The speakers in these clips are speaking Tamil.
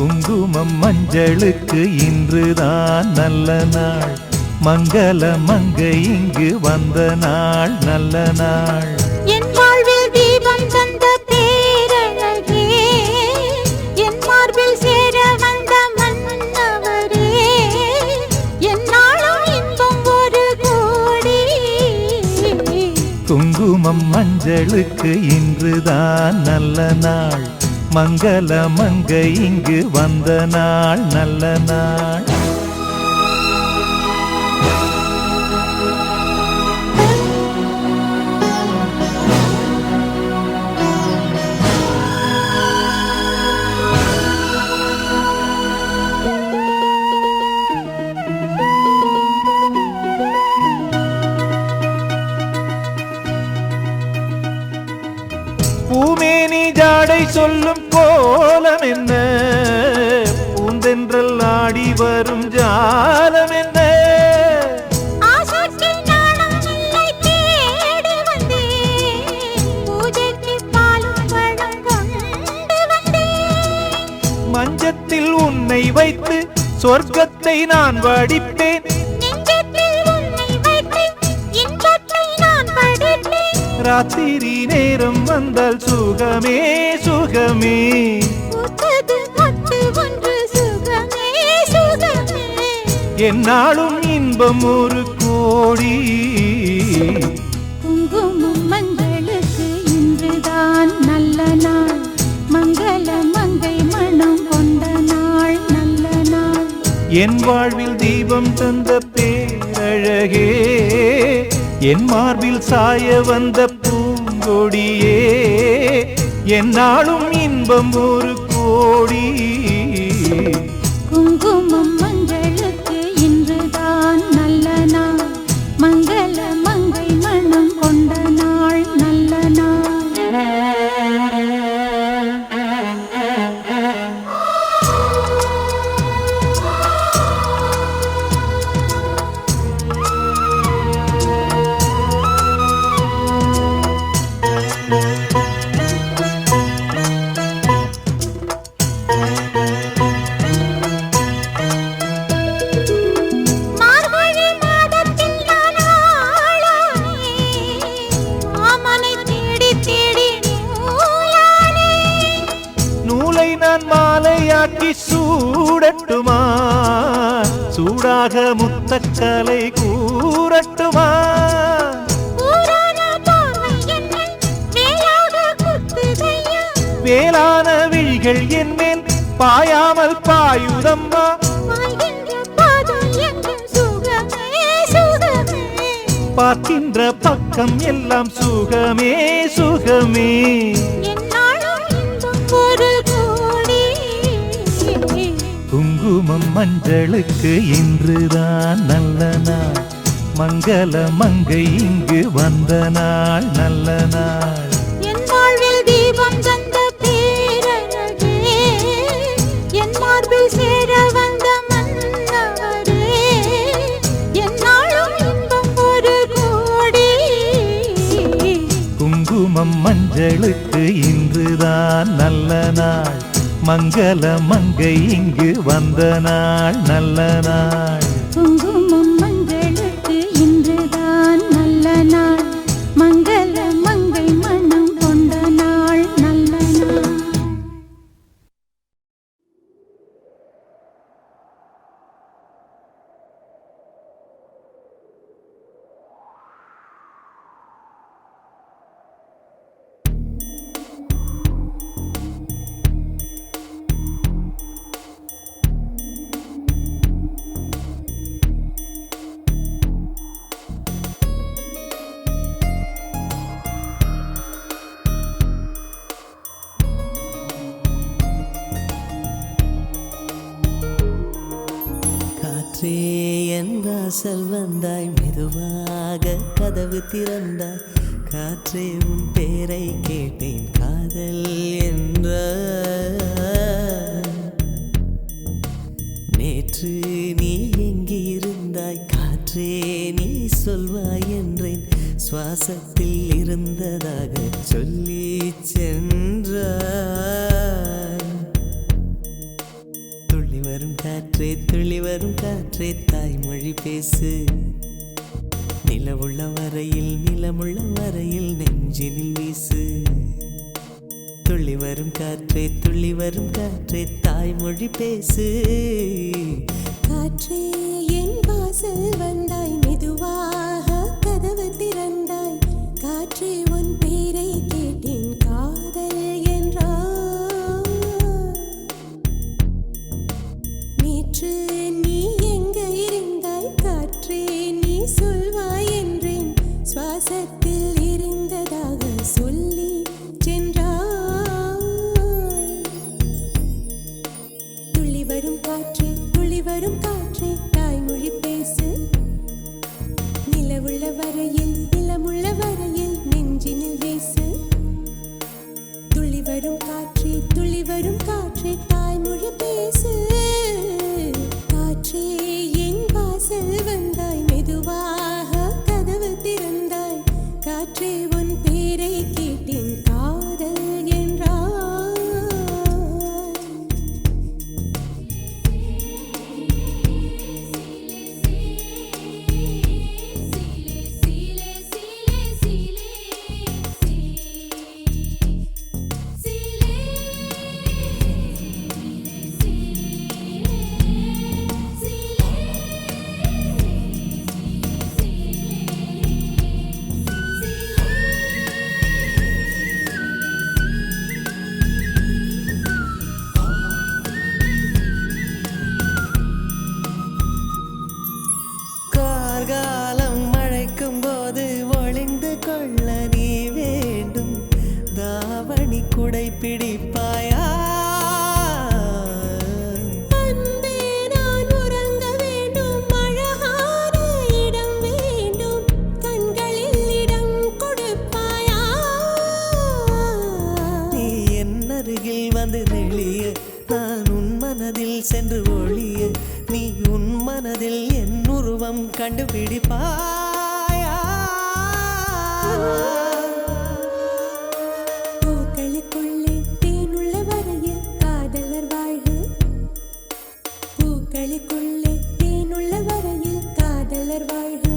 குங்குமம் மஞ்சளுக்கு இன்றுதான் நல்ல நாள். மங்கள மங்கை இங்கு வந்த நாள் நல்ல நாள். என் வாழ்வில் தீபம் தந்த பேரழகே, என் மார்பில் சேர வந்த மன்னவரே, என்னாலும் இன்பம் ஒரு கோடி. குங்குமம் மஞ்சளுக்கு இன்றுதான் நல்ல நாள். மங்கள மங்கை இங்கு வந்த நாள் நல்ல நாள். பூமேனி ஜாடை சொல்லும் கோலம் என்ன, பூந்தென்றல் ஆடி வரும் ஜாலம் என்ன. மஞ்சத்தில் உன்னை வைத்து சொர்க்கத்தை நான் வடிப்பேன். ராத்திரி நேரம் வந்தால் சுகமே சுகமே. என்னாலும் இன்பம் ஒரு கோடி. குங்குமம் மஞ்சளுக்கு இன்றுதான் நல்ல நாள். மங்கள மங்கை மனம் கொண்ட நாள் நல்ல நாள். என் வாழ்வில் தீபம் தந்த பேரழகே, என் மார்பில் சாய வந்த பூங்கொடியே, என்னாலும் இன்பம் ஒரு கோடி. குங்குமம் மஞ்சளுக்கு இன்றுதான் நல்ல நாள். மங்கள மங்கை மனம் கொண்ட நாள் நல்ல நாள். நான் மாலையாக்கி சூடட்டுமா, சூடாக முத்தக்கலை கூறட்டுமா. வேளான விழிகள் என் மேல் பாயாமல் பாயுதம்மா. பார்க்கின்ற பக்கம் எல்லாம் சுகமே சுகமே. குங்குமம் மஞ்சளுக்கு இன்றுதான் நல்ல நாள். மங்கள மங்கை இங்கு வந்த நாள் நல்ல நாள். என் வாழ்வில் தீபம் தந்த பேரழகே, என் மார்பில் சேர வந்த மன்னவரே, என்னாலும் இன்பம் ஒரு கோடி. குங்குமம் மஞ்சளுக்கு இன்றுதான் நல்ல நாள். மங்கள மங்கை இங்கு வந்த நாள் நல்ல நாள். குங்குமம் மஞ்சளுக்கு இன்றுதான் நல்ல நாள். மங்கள மங்கை மனம் கொண்ட நாள் நல்ல நாள். காற்றே என் வாசல் வந்தாய், மெதுவாக கதவு திறந்தாய். காற்றே உன் பேரை கேட்டேன், காதல் என்ற. நேற்று நீ எங்கிருந்தாய் காற்றே, நீ சொல்வாய் என்றேன். சுவாசத்தில் இருந்ததாக சொல்லி சென்றாய். காற்றே துளி வரும் காற்றே தாய்மொழி பேசு நிலவுள்ள வரையில் நிலமுள்ள வரையில் நெஞ்சினில் வீசு துள்ளி வரும் காற்றே தாய்மொழி பேசு காற்றே என் வாசல் வந்தாய் மெதுவாக கதவு திறந்தாய் காற்றே உன் பேரை கேட்டேன் காதல் என்றாய் நேற்று நீ எங்க இருந்தாய் காற்றே நீ சொல்வாய் என்றேன் சுவாசத்தில் இருந்ததாக சொல்லி சென்றாய் துள்ளி வரும் காற்றே தாய்மொழி பேசு நிலவுள்ள வரையில் நிலமுள்ள வரையில் நெஞ்சினில் வீசு துள்ளி வரும் காற்றே தாய்மொழி பேசு காற்றே என் வாசல் வந்தாய் மெதுவாக கதவு திறந்தாய் காற்றே உன் பேரை கேட்டேன் காதல் என்றாய் கார்காலம் மழைக்கும் போது ஒளிந்து கொள்ள நீ வேண்டும் தாவணி குடை பிடிப்பாயா அன்பே நான் உறங்க வேண்டும் அழகான இடம் வேண்டும் கண்களில் இடம் கொடுப்பாயா நீ என் அருகில் வந்து நெளிய நான் உன் மனதில் சென்று ஒளிய நீ உன் மனதில் என் உருவம் கண்டுபிடிப்பாயா பூக்களுக்குள்ளே தேனுள்ள வரையில் காதலர் வாழ்வு பூக்களுக்குள்ளே தேனுள்ள வரையில் காதலர் வாழ்வு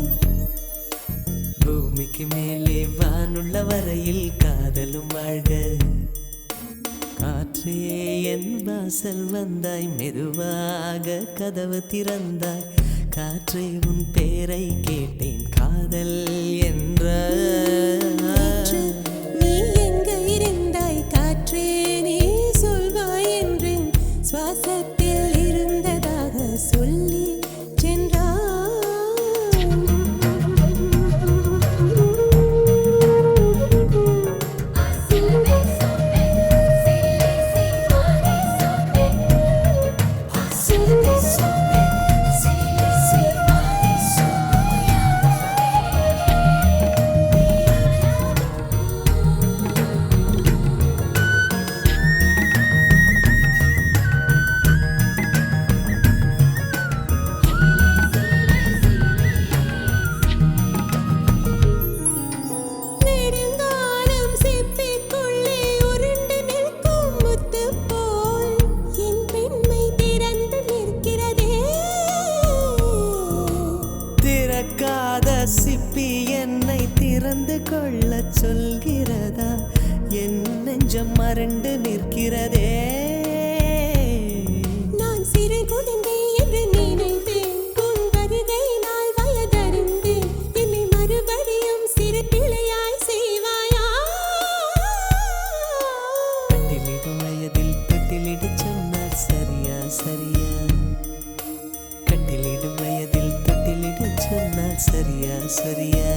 பூமிக்கு மேலே வானுள்ள வரையில் காதலும் வாழ்க காற்றே என் வாசல் வந்தாய் மெதுவாக கதவு திறந்தாய் காற்றே உன் பேரை கேட்டேன் காதல் என்ற நேற்று நீ எங்க இருந்தாய் காற்றே நீ சொல்வாய் என்றேன் சுவாசத்தில் இருந்ததாக சொல்லி நெடுங்காலம் சிப்பிக்குள்ளே உருண்டு நிற்கும் முத்து போல் என் பெண்மை திறந்து நிற்கிறதே திறக்காத சிப்பி என்னை திறந்து கொள்ள சொல்கிறதா என் நெஞ்சம் மறண்டு நிற்கிறதே நான் சிறு குழந்தை என்று நினைத்தேன் உன் வருகையினால் வயதறிந்தேன் என்னை மறுபடியும் சிறு பிள்ளையாய் செய்வாயா கட்டிலிடும் வயதில் தொட்டிலிடு சொன்னால் சரியா சரியா கட்டிலிடும் வயதில் தொட்டிலிடு சொன்னால் சரியா சரியா